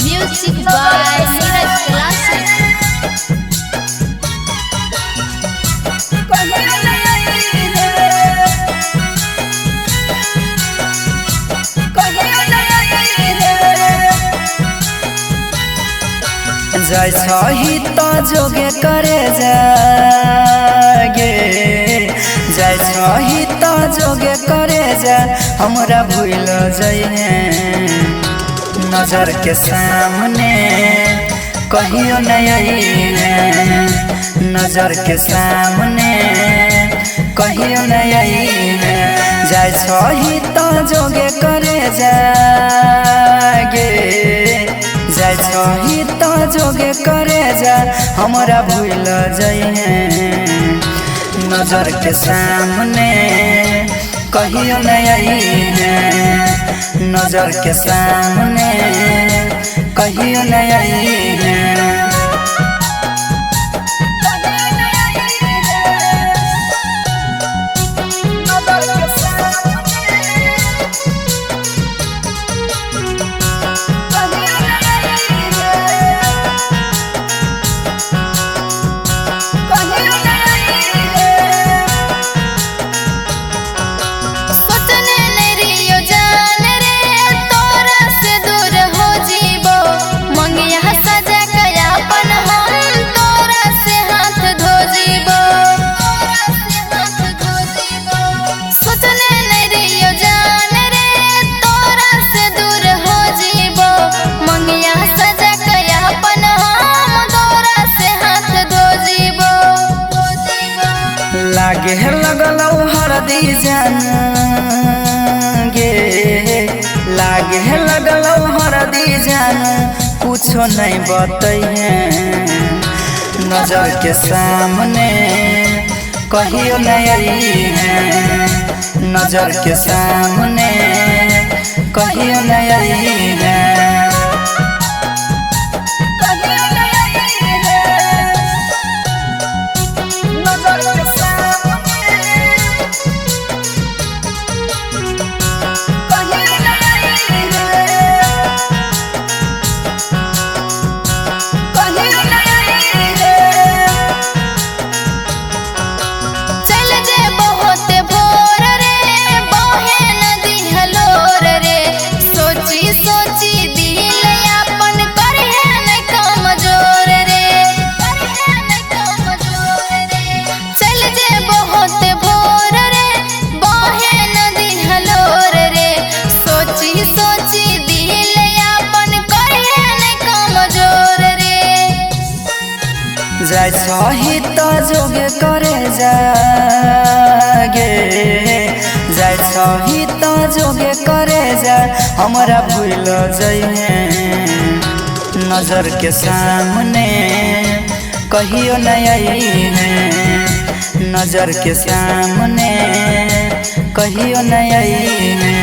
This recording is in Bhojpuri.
Music by Neeraj Classic. जय सही तो जोगे करे जागे, जय सही तो जोगे करे जा हमरा भूल जाइए नजर के सामने कहियो नहीं, नजर के सामने कहियो नहीं। जय सही तो जोगे करे जागे, जय सही तो जोगे करे जा हमरा भूल जाइए नजर के सामने कहियो नहीं, नजर के सामने कहियो नहीं। लागे लगल हरदी जान गे, लागे लगल हरदी जान कुछो नहीं बतइए नजर के सामने कहियो नहीं, नजर के सामने कहियो नहीं। जय सही तो जोगे करे जागे, जय सही तो जोगे करे जा हमरा भूल जाइए नजर के सामने कहियो नहीं, नजर के सामने कहियो नहीं।